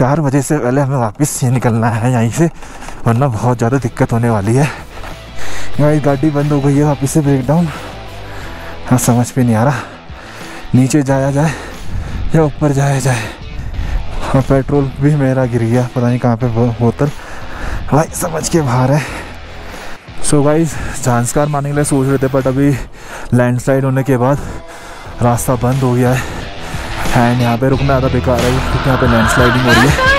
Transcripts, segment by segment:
4 बजे से पहले हमें वापस ही निकलना है यहीं से, वरना बहुत ज़्यादा दिक्कत होने वाली है। गाइस गाड़ी बंद हो गई है वापस से, ब्रेकडाउन। हाँ समझ पे नहीं आ रहा नीचे जाया जाए या ऊपर जाया जाए। हाँ पेट्रोल भी मेरा गिर गया, पता नहीं कहाँ पे बोतल, भाई समझ के बाहर है। सो गाइस जांस्कार मारने के लिए सोच रहे थे, बट अभी लैंडस्लाइड होने के बाद रास्ता बंद हो गया है एंड यहाँ पे रुकना ज़्यादा बेकार है क्योंकि यहाँ पे लैंडस्लाइडिंग हो रही है।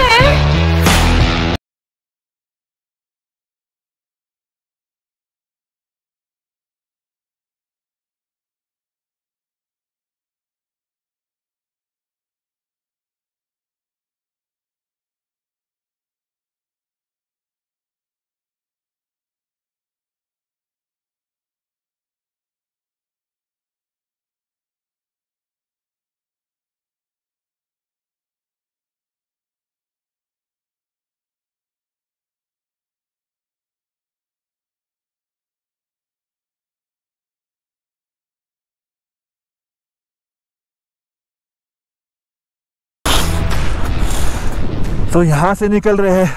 तो यहाँ से निकल रहे हैं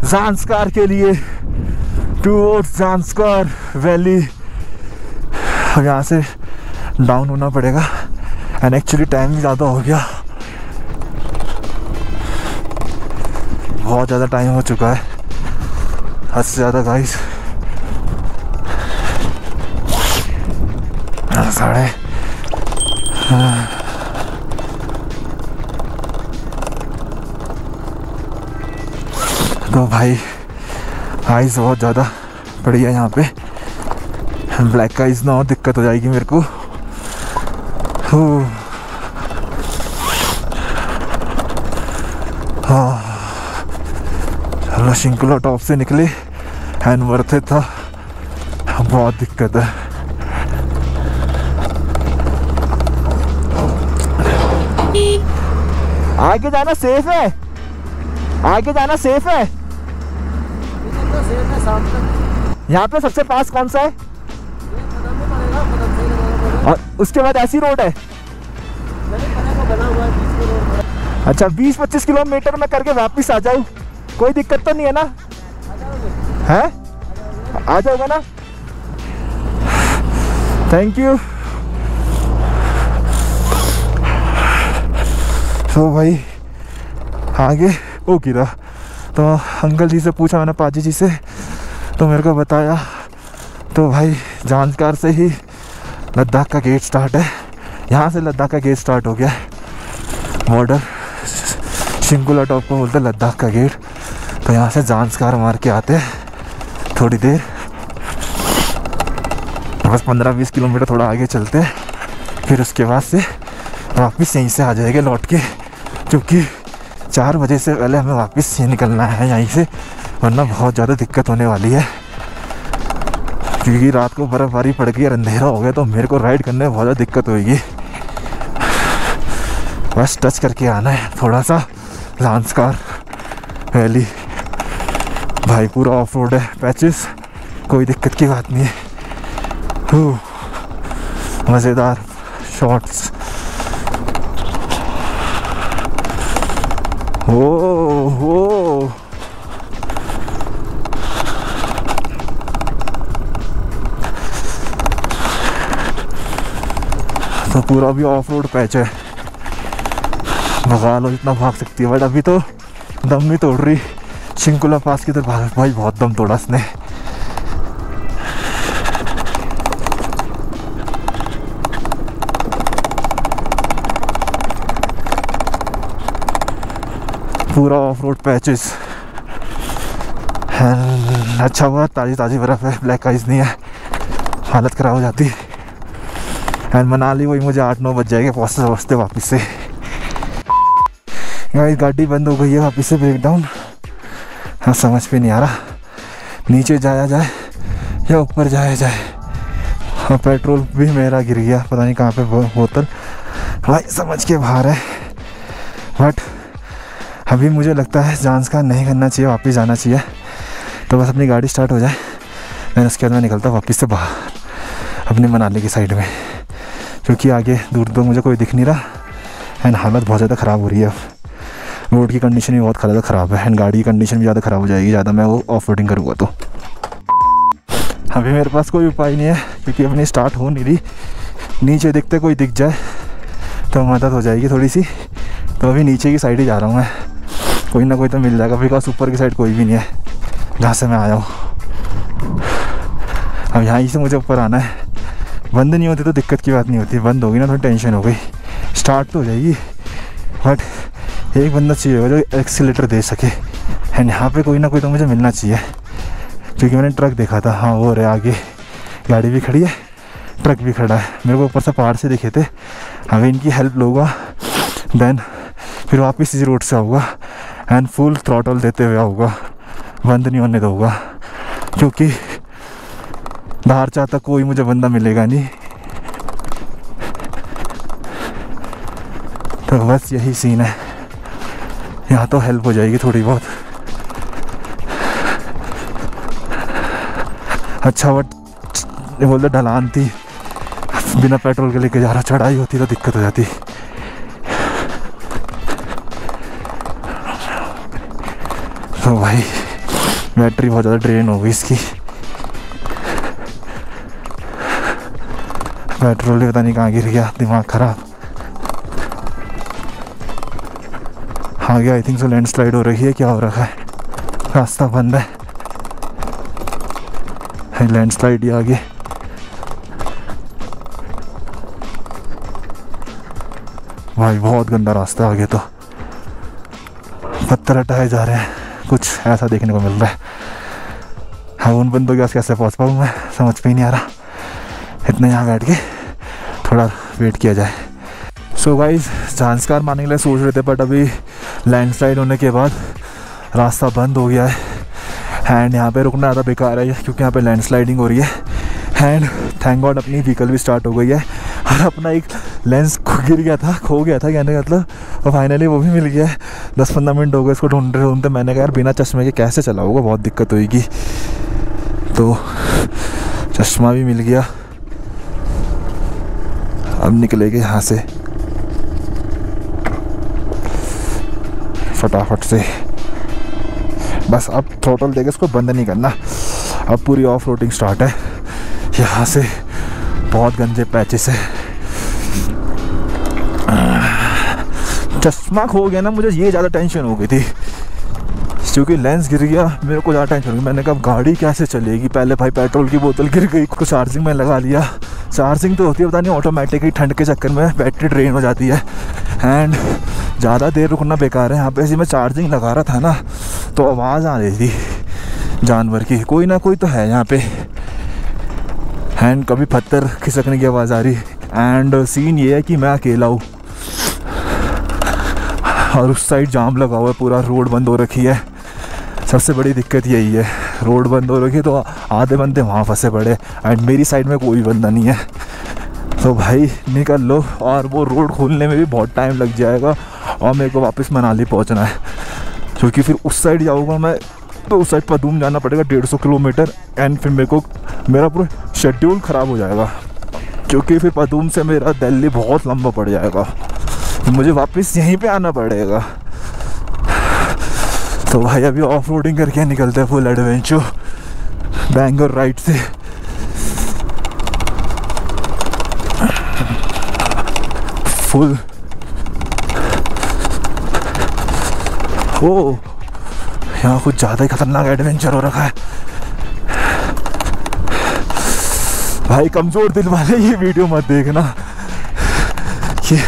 जांस्कार के लिए, टूवर्ड्स जांस्कार वैली। यहाँ से डाउन होना पड़ेगा एंड एक्चुअली टाइम भी ज़्यादा हो गया, बहुत ज़्यादा टाइम हो चुका है, हद से ज़्यादा गाइस। 8:30। तो भाई आइस बहुत ज़्यादा पड़ी है यहाँ पे, ब्लैक आइस ना हो दिक्कत हो जाएगी मेरे को। हाँ चलो शिंकुला टॉप से निकले एंड वर्थ इट था, बहुत दिक्कत है। आगे जाना सेफ है, आगे जाना सेफ है। यहाँ पे सबसे पास कौन सा है? और उसके बाद ऐसी रोड है। अच्छा 20-25 किलोमीटर में करके वापस आ जाऊँ, कोई दिक्कत तो नहीं है ना? है आ जाओगा ना? Thank you. तो भाई आगे ओ गिरा, तो अंकल जी से पूछा मैंने, पाजी जी से, तो मेरे को बताया तो भाई जांस्कार से ही लद्दाख का गेट स्टार्ट है। यहाँ से लद्दाख का गेट स्टार्ट हो गया है, बॉर्डर शिंकुला टॉप को बोलते हैं लद्दाख का गेट। तो यहाँ से जांस्कार मार के आते हैं थोड़ी देर, बस 15-20 किलोमीटर थोड़ा आगे चलते हैं, फिर उसके बाद से वापस यहीं से आ जाएंगे लौट के, क्योंकि 4 बजे से पहले हमें वापस ही निकलना है यहीं से, वरना बहुत ज़्यादा दिक्कत होने वाली है। क्योंकि रात को बर्फ़बारी पड़ गई और अंधेरा हो गया, तो मेरे को राइड करने में बहुत ज़्यादा दिक्कत होगी। बस टच करके आना है थोड़ा सा जांस्कार वैली। भाई पूरा ऑफ रोड है, पैचेस, कोई दिक्कत की बात नहीं है। मज़ेदार शॉट्स। हो तो पूरा भी ऑफ रोड पैच है, भगा लो जितना भाग सकती है, बट अभी तो दम नहीं तोड़ रही। शिंकुला पास की तरफ भाई बहुत दम तोड़ा इसने। पूरा ऑफ रोड पैचेस, अच्छा हुआ ताज़ी ताज़ी बर्फ़ है, ब्लैक आइस नहीं है, हालत ख़राब हो जाती। एंड मनाली वही मुझे 8-9 बज जाएंगे पहुँचते वापस से। गाइस गाड़ी बंद हो गई है वापस से, ब्रेकडाउन। हाँ समझ पे नहीं आ रहा नीचे जाया जाए या ऊपर जाया जाए। हाँ पेट्रोल भी मेरा गिर गया, पता नहीं कहाँ पे बोतल, भाई समझ के बाहर है। बट अभी मुझे लगता है जांस्कार नहीं करना चाहिए, वापस जाना चाहिए। तो बस अपनी गाड़ी स्टार्ट हो जाए, मैं उसके बाद मैं निकलता वापस से बाहर अपनी मनाली की साइड में, क्योंकि आगे दूर दूर मुझे कोई दिख नहीं रहा एंड हालत बहुत ज़्यादा ख़राब हो रही है। रोड की कंडीशन भी बहुत ख़राब है एंड गाड़ी की कंडीशन भी ज़्यादा ख़राब हो जाएगी ज़्यादा मैं वो ऑफ रोडिंग करूँगा तो। अभी मेरे पास कोई उपाय नहीं है क्योंकि अपनी स्टार्ट हो नहीं रही। नीचे दिखते कोई दिख जाए तो मदद हो जाएगी थोड़ी सी। तो अभी नीचे की साइड ही जा रहा हूँ मैं, कोई ना कोई तो मिल जाएगा बिकॉज ऊपर की साइड कोई भी नहीं है जहाँ से मैं आया हूँ। अब यहाँ से मुझे ऊपर आना है। बंद नहीं होती तो दिक्कत की बात नहीं होती, बंद होगी ना थोड़ी टेंशन हो गई। स्टार्ट तो हो जाएगी बट एक बंदा चाहिए होगा जो एक्सीलेटर दे सके एंड यहाँ पे कोई ना कोई तो मुझे मिलना चाहिए क्योंकि मैंने ट्रक देखा था। हाँ वो रहे आगे, गाड़ी भी खड़ी है, ट्रक भी खड़ा है। मेरे को ऊपर से पहाड़ से दिखे थे। हमें इनकी हेल्प लूँगा देन फिर वापस इसी रोड से आऊँगा एंड फुल थ्रॉटल देते हुए आऊँगा, बंद नहीं होने दूँगा क्योंकि बाहर चाहता कोई मुझे बंदा मिलेगा नहीं। तो बस यही सीन है, यहाँ तो हेल्प हो जाएगी थोड़ी बहुत। अच्छा बट ये बोलते ढलान थी, बिना पेट्रोल के लेके जा रहा, चढ़ाई होती तो दिक्कत हो जाती। तो भाई बैटरी बहुत ज़्यादा ड्रेन हो गई इसकी, पेट्रोल भी पता नहीं कहाँ गिर गया, दिमाग खराब। आगे आई थिंक सो लैंडस्लाइड हो रही है, क्या हो रखा है, रास्ता बंद है, लैंडस्लाइड ही आगे। भाई बहुत गंदा रास्ता है आगे, तो पत्थर हटाए जा रहे हैं, कुछ ऐसा देखने को मिल रहा है। हाँ उन बंदों के पास कैसे पहुँच पाऊँ मैं समझ में ही नहीं आ रहा। इतना यहाँ बैठ के थोड़ा वेट किया जाए। सो गाइस झांसकार मारने के लिए सोच रहे थे बट अभी लैंडस्लाइड होने के बाद रास्ता बंद हो गया है एंड यहाँ पे रुकना ज़्यादा बेकार है क्योंकि यहाँ पे लैंडस्लाइडिंग हो रही है एंड थैंक गॉड अपनी व्हीकल भी स्टार्ट हो गई है और अपना एक लेंस खो गया था कहने का मतलब, और फाइनली वो भी मिल गया है। 10-15 मिनट हो गए इसको ढूंढते मैंने कहा यार बिना चश्मे के कैसे चलाऊंगा, बहुत दिक्कत होगी। तो चश्मा भी मिल गया, अब निकलेंगे यहाँ से फटाफट से। बस अब थ्रोटल देके इसको बंद नहीं करना, अब पूरी ऑफ रोडिंग स्टार्ट है। यहाँ से बहुत गंदे पैचेस है, चश्मा खो गया ना, मुझे ये ज़्यादा टेंशन हो गई थी क्योंकि लेंस गिर गया, मेरे को ज़्यादा टेंशन हो गई। मैंने कहा गाड़ी कैसे चलेगी, पहले भाई पेट्रोल की बोतल गिर गई, को चार्जिंग में लगा लिया। चार्जिंग तो होती है पता नहीं ऑटोमेटिक ही, ठंड के चक्कर में बैटरी ड्रेन हो जाती है एंड ज़्यादा देर रुकना बेकार है। यहाँ पे ऐसे मैं चार्जिंग लगा रहा था ना तो आवाज़ आ रही थी जानवर की, कोई ना कोई तो है यहाँ पे एंड कभी पत्थर खिसकने की आवाज़ आ रही। एंड सीन ये है कि मैं अकेला हूँ और उस साइड जाम लगा हुआ है, पूरा रोड बंद हो रखी है। सबसे बड़ी दिक्कत यही है, रोड बंद हो रखी है तो आधे बंदे वहाँ फंसे पड़े एंड मेरी साइड में कोई बंदा नहीं है। तो भाई निकल लो, और वो रोड खोलने में भी बहुत टाइम लग जाएगा और मेरे को वापस मनाली पहुँचना है क्योंकि फिर उस साइड जाऊँगा मैं तो उस साइड पदूम जाना पड़ेगा 150 किलोमीटर एंड फिर मेरा पूरा शेड्यूल ख़राब हो जाएगा क्योंकि फिर पदूम से मेरा दिल्ली बहुत लंबा पड़ जाएगा, तो मुझे वापस यहीं पे आना पड़ेगा। तो भाई अभी ऑफ रोडिंग करके निकलते हैं फुल एडवेंचर बैंगलोर राइड से। फुल ओ यहाँ कुछ ज़्यादा ही खतरनाक एडवेंचर हो रखा है भाई। कमज़ोर दिल वाले ये वीडियो मत देखना, ये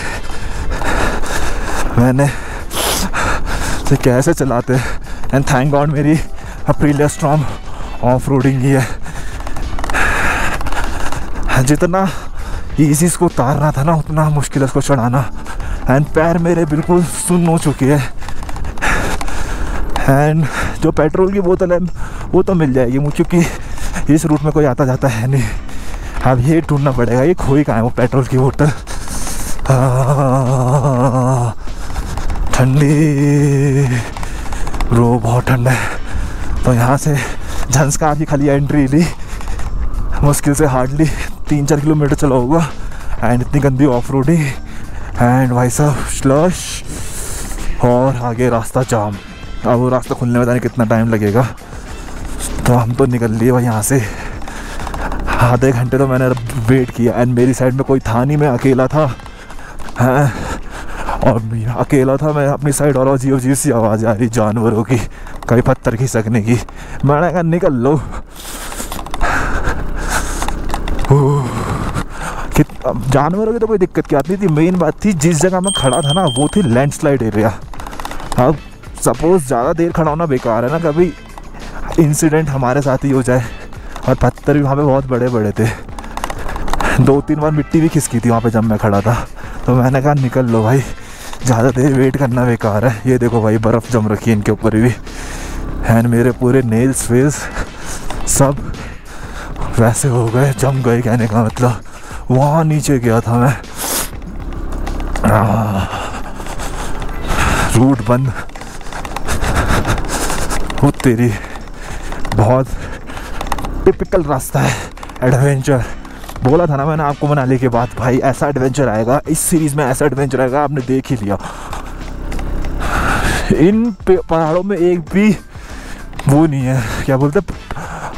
मैंने से कैसे चलाते हैं एंड थैंक गॉड मेरी अप्रीलिया स्टॉर्म ऑफ रोडिंग ही है। जितना ईजी इसको उतारना था ना उतना मुश्किल है इसको चढ़ाना एंड पैर मेरे बिल्कुल सुन्न हो चुके हैं एंड जो पेट्रोल की बोतल है वो तो मिल जाएगी मुझे क्योंकि इस रूट में कोई आता जाता है नहीं। अब ये ढूंढना पड़ेगा, ये खोई कहाँ है वो पेट्रोल की बोतल। ठंडी रो बहुत ठंडा है। तो यहाँ से झंसकार की खाली एंट्री ली, मुश्किल से हार्डली 3-4 किलोमीटर चला होगा एंड इतनी गंदी ऑफ रोडिंग एंड भाई साहब स्लश और आगे रास्ता जाम। अब वो रास्ता खुलने में पता नहीं कितना टाइम लगेगा। तो हम तो निकल लिए भाई यहाँ से। आधे घंटे तो मैंने वेट किया एंड मेरी साइड में कोई था नहीं, मैं अकेला था। हाँ, और मैं अकेला था मैं अपनी साइड, और अजीब अजीब सी आवाज़ आ रही जानवरों की, कभी पत्थर खिसकने की। मैंने कहा निकल लो। जानवरों की तो कोई दिक्कत क्या आती थी, मेन बात थी जिस जगह मैं खड़ा था ना वो थी लैंडस्लाइड एरिया। अब सपोज ज़्यादा देर खड़ा होना बेकार है ना, कभी इंसिडेंट हमारे साथ ही हो जाए। और पत्थर भी वहाँ पे बहुत बड़े बड़े थे, 2-3 बार मिट्टी भी खिसकी थी वहाँ पे जब मैं खड़ा था। तो मैंने कहा निकल लो भाई, ज़्यादा देर वेट करना बेकार है। ये देखो भाई बर्फ़ जम रखी है इनके ऊपर भी, एंड मेरे पूरे नेल्स वेल्स सब वैसे हो गए, जम गए। कहने का मतलब वहाँ नीचे गया था मैं, रूट बंद हो तेरी। बहुत टिपिकल रास्ता है, एडवेंचर। बोला था ना मैंने आपको मनाली के बाद, भाई ऐसा एडवेंचर आएगा इस सीरीज़ में, ऐसा एडवेंचर आएगा आपने देख ही लिया। इन पहाड़ों में एक भी वो नहीं है, क्या बोलते,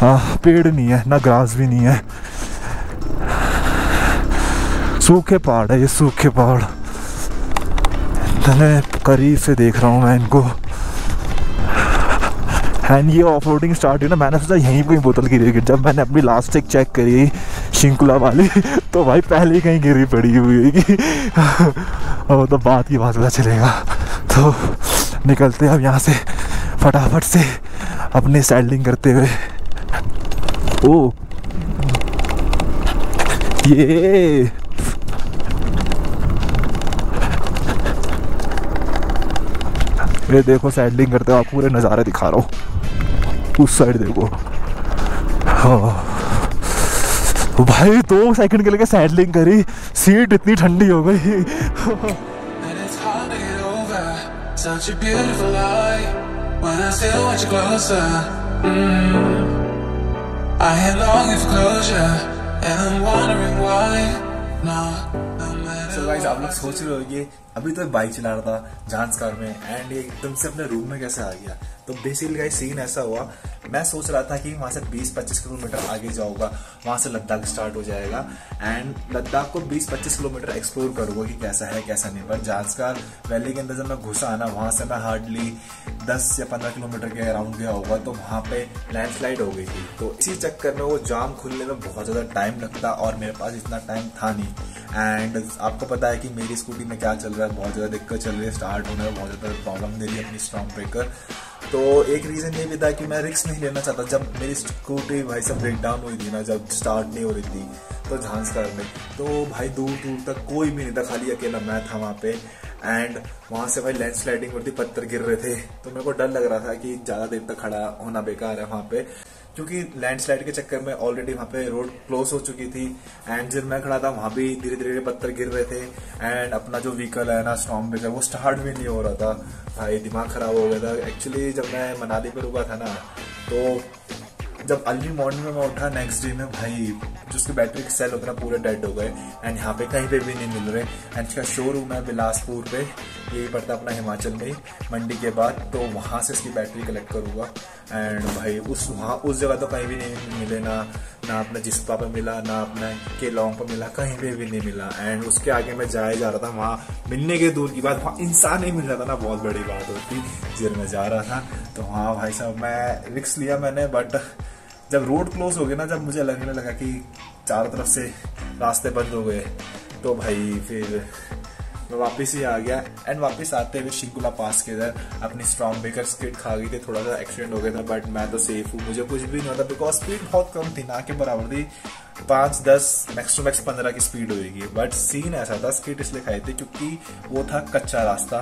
पेड़ नहीं है, ना ग्रास भी नहीं है, सूखे पहाड़ है ये, सूखे पहाड़। इतने करीब से देख रहा हूँ मैं इनको। एंड ये ऑफ रोडिंग स्टार्ट हुई ना, मैंने सोचा यहीं कोई बोतल गिरी। जब मैंने अपनी लास्ट एक चेक करी शिंकुला वाली, तो भाई पहले ही कहीं गिरी पड़ी हुई है। और तो बात की बात पता चलेगा। तो निकलते हैं अब यहाँ से फटाफट से अपने सैडलिंग करते हुए। ओ ये देखो सैडलिंग करते हुए आपको पूरे नज़ारे दिखा रहा हूँ। उस साइड देखो। हाँ भाई 2 सेकंड के लिए सैडलिंग करी, सीट इतनी ठंडी हो गई। So guys, आप लोग सोच रहे होंगे अभी तो बाइक चला रहा था झांझकार में एंड ये एकदम से अपने रूम में कैसे आ गया। तो बेसिकली गाइस सीन ऐसा हुआ, मैं सोच रहा था कि वहाँ से 20-25 किलोमीटर आगे जाऊंगा, वहाँ से लद्दाख स्टार्ट हो जाएगा एंड लद्दाख को 20-25 किलोमीटर एक्सप्लोर करूंगा कि कैसा है कैसा नहीं। पर झांझकार वैली के अंदर जब मैं घुसा ना, वहाँ से मैं हार्डली 10 या 15 किलोमीटर के अराउंड गया होगा, तो वहाँ पे लैंडस्लाइड हो गई थी। तो इसी चक्कर में वो जाम खुलने में बहुत ज़्यादा टाइम लगता और मेरे पास इतना टाइम था नहीं। एंड आपको पता है कि मेरी स्कूटी में क्या चल रहा है, बहुत ज़्यादा दिक्कत चल रही है, स्टार्ट होने में बहुत ज़्यादा प्रॉब्लम दे रही है अपनी स्टॉर्म ब्रेकर। तो एक रीज़न ये भी था कि मैं रिस्क नहीं लेना चाहता। जब मेरी स्कूटी भाई सब ब्रेक डाउन हुई थी ना, जब स्टार्ट नहीं हो रही थी तो झांझकार में, तो भाई दूर दूर तक कोई भी नहीं था, खाली अकेला मैं था वहाँ पे। एंड वहाँ से भाई लैंड स्लाइडिंग होती, पत्थर गिर रहे थे, तो मेरे को डर लग रहा था कि ज़्यादा देर तक खड़ा होना बेकार है वहाँ पे, क्योंकि लैंडस्लाइड के चक्कर में ऑलरेडी वहाँ पे रोड क्लोज हो चुकी थी। एंड जब मैं खड़ा था वहाँ भी धीरे धीरे पत्थर गिर रहे थे एंड अपना जो व्हीकल है ना स्टॉर्म ब्रेकर, वो स्टार्ट भी नहीं हो रहा था। भाई दिमाग खराब हो गया था एक्चुअली। जब मैं मनाली पे रुका था ना, तो जब अर्ली मॉर्निंग में मैं उठा नेक्स्ट डे में, भाई जो उसके बैटरी के सेल होते ना पूरे डेड हो गए एंड यहाँ पे कहीं पे भी नहीं मिल रहे। एंड इसका शोरूम है बिलासपुर पे, यही पड़ता अपना हिमाचल में ही, मंडी के बाद। तो वहाँ से इसकी बैटरी कलेक्ट करूँगा एंड भाई उस जगह तो कहीं भी नहीं मिले, ना अपना जिस्पा पे मिला, ना अपना केलोंग पे मिला, कहीं पे भी नहीं मिला। एंड उसके आगे मैं जा रहा था, वहाँ मिलने के दूर की बात, वहाँ इंसान नहीं मिल रहा था ना, बहुत बड़ी बात होती। जिधर मैं जा रहा था तो वहाँ भाई साहब मैं रिस्क लिया मैंने, बट जब रोड क्लोज हो गए ना, जब मुझे लगने लगा कि चारों तरफ से रास्ते बंद हो गए, तो भाई फिर मैं वापस ही आ गया। एंड वापस आते हुए शिंकुला पास के इधर अपनी स्टॉर्म ब्रेकर स्किड खा गई थी, थोड़ा सा एक्सीडेंट हो गया था, बट मैं तो सेफ हूँ, मुझे कुछ भी नहीं होता बिकॉज स्पीड बहुत कम थी, ना के बराबर थी। 5-10 मैक्स टू मैक्स 15 की स्पीड होगी। बट सीन ऐसा था, स्किड इसलिए खाई थी क्योंकि वो था कच्चा रास्ता,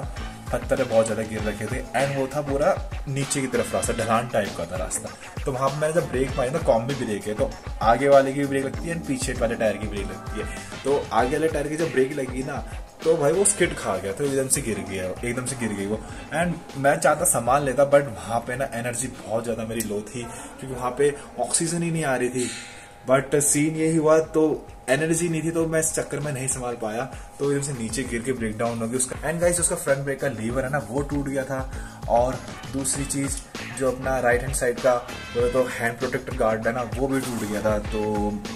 पत्थर बहुत ज्यादा गिर रखे थे एंड वो था पूरा नीचे की तरफ रास्ता, ढलान टाइप का था रास्ता। तो वहां पर मैंने जब ब्रेक मारी ना, कॉम्बी ब्रेक है, तो आगे वाले की ब्रेक लगती है एंड पीछे वाले टायर की ब्रेक लगती है। तो आगे वाले टायर की जब ब्रेक लगी ना, तो भाई वो स्किड खा गया, तो एकदम से गिर गई वो। एंड मैं चाहता सामान लेता, बट वहां पे ना एनर्जी बहुत ज्यादा मेरी लो थी, क्योंकि वहां पे ऑक्सीजन ही नहीं आ रही थी। बट सीन यही हुआ, तो एनर्जी नहीं थी तो मैं इस चक्कर में नहीं संभाल पाया, तो एकदम से नीचे गिर के ब्रेक डाउन हो गया उसका। एंड गाइस उसका फ्रंट ब्रेक का लीवर है ना वो टूट गया था, और दूसरी चीज जो अपना राइट हैंड साइड का तो हैंड प्रोटेक्टर गार्ड है ना वो भी टूट गया था। तो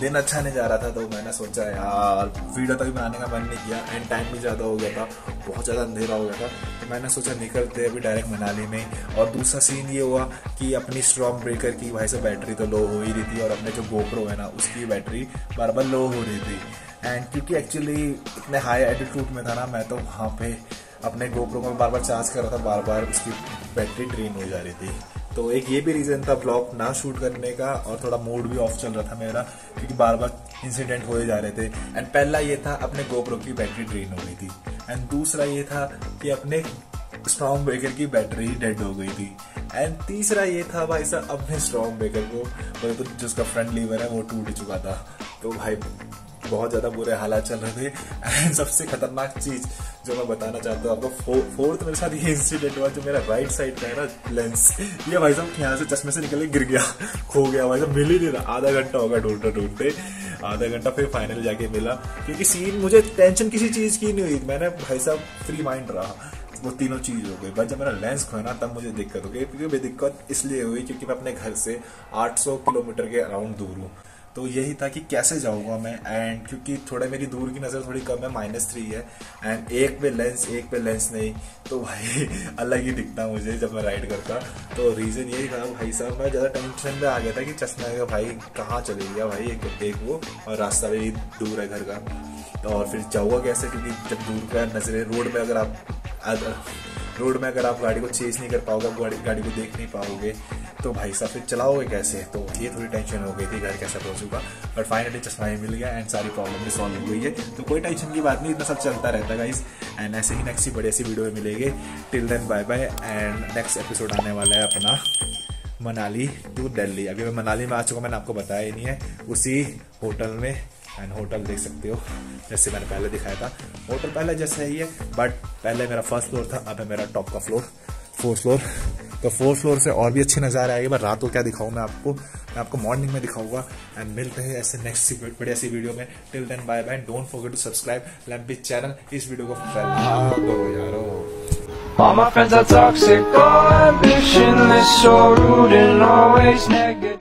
दिन अच्छा नहीं जा रहा था, तो मैंने सोचा यार वीडियो तक बनाने का मन नहीं किया, एंड टाइम भी ज्यादा हो गया था, बहुत ज्यादा अंधेरा हो गया था, तो मैंने सोचा निकलते अभी डायरेक्ट मनाली में। और दूसरा सीन ये हुआ कि अपनी स्ट्रॉन्ग ब्रेकर की भाई से बैटरी तो लो हो ही रही थी, और अपने जो गोप्रो है ना उसकी बैटरी बार बार लो हो रही थी। एंड क्योंकि एक्चुअली इतने हाई एल्टीट्यूड में था ना मैं, तो वहाँ पे अपने गोप्रो को बार बार चार्ज कर रहा था, बार बार उसकी बैटरी ड्रेन हो जा रही थी। तो एक ये भी रीजन था ब्लॉग ना शूट करने का, और थोड़ा मूड भी ऑफ चल रहा था मेरा क्योंकि बार बार इंसिडेंट हो जा रहे थे। एंड पहला ये था अपने गोप्रो की बैटरी ड्रेन हो गई थी, एंड दूसरा ये था कि अपने स्ट्रॉन्ग ब्रेकर की बैटरी डेड हो गई थी, एंड तीसरा ये था भाई साहब अपने स्ट्रॉन्ग ब्रेकर को तो जिसका फ्रंट लीवर है वो टूट चुका था। तो भाई बहुत ज्यादा बुरे हालात चल रहे थे। एंड सबसे खतरनाक चीज जो मैं बताना चाहता हूँ आपको, फोर्थ मेरे साथ ये इंसिडेंट हुआ, जो मेरा राइट साइड का है ना लेंस, ये भाई साहब यहाँ से चश्मे से निकल के गिर गया, खो गया भाई साहब, मिल ही नहीं रहा। आधा घंटा होगा ढूंढते आधा घंटा, फिर फाइनल जाके मिला, क्योंकि सीन मुझे टेंशन किसी चीज की नहीं हुई, मैंने भाई साहब फ्री माइंड रहा, वो तीनों चीज हो गई। बट जब मेरा लेंस खोया ना तब मुझे दिक्कत हो गई, क्योंकि दिक्कत इसलिए हुई क्योंकि मैं अपने घर से 800 किलोमीटर के अराउंड दूर हूँ। तो यही था कि कैसे जाऊंगा मैं, एंड क्योंकि थोड़ा मेरी दूर की नजर थोड़ी कम है, -3 है, एंड एक पे लेंस नहीं, तो भाई अलग ही दिखता मुझे जब मैं राइड करता। तो रीजन यही था भाई साहब, मैं ज्यादा टेंशन में आ गया था कि चश्मा का भाई कहाँ चले गया भाई, एक वो, और रास्ता भी दूर है घर का, तो और फिर जाऊंगा कैसे, क्योंकि जब दूर का नजरें रोड में अगर आप गाड़ी को चेज नहीं कर पाओगे, गाड़ी को देख नहीं पाओगे, तो भाई साहब फिर चलाओगे कैसे। तो ये थोड़ी टेंशन हो गई थी घर कैसे पहुंचूंगा, बट फाइनली चश्मा ही मिल गया, एंड सारी प्रॉब्लम भी सॉल्व हो गई है। तो कोई टेंशन की बात नहीं, इतना सब चलता रहता है गाइस, एंड ऐसे ही नेक्स्ट बड़ी ऐसी वीडियो में मिलेंगे। Till then bye bye, and next episode आने वाला है अपना मनाली टू दिल्ली। अभी मैं मनाली में आ चुका, मैंने आपको बताया ही नहीं है, उसी होटल में, एंड होटल देख सकते हो जैसे मैंने पहले दिखाया था, होटल पहले जैसे ही है, बट पहले मेरा फर्स्ट फ्लोर था, अब है मेरा टॉप का फ्लोर, 4th फ्लोर। तो 4th फ्लोर से और भी अच्छे नज़ारे आएंगे, बट रात को क्या दिखाऊँ मैं आपको मॉर्निंग में दिखाऊंगा। एंड मिलते हैं ऐसे नेक्स्ट बड़ी ऐसी वीडियो में। Till then bye bye, don't forget to subscribe Lampy channel. इस वीडियो को फैला दो यारो। All my friends are toxic, all ambitionless, so rude and always negative.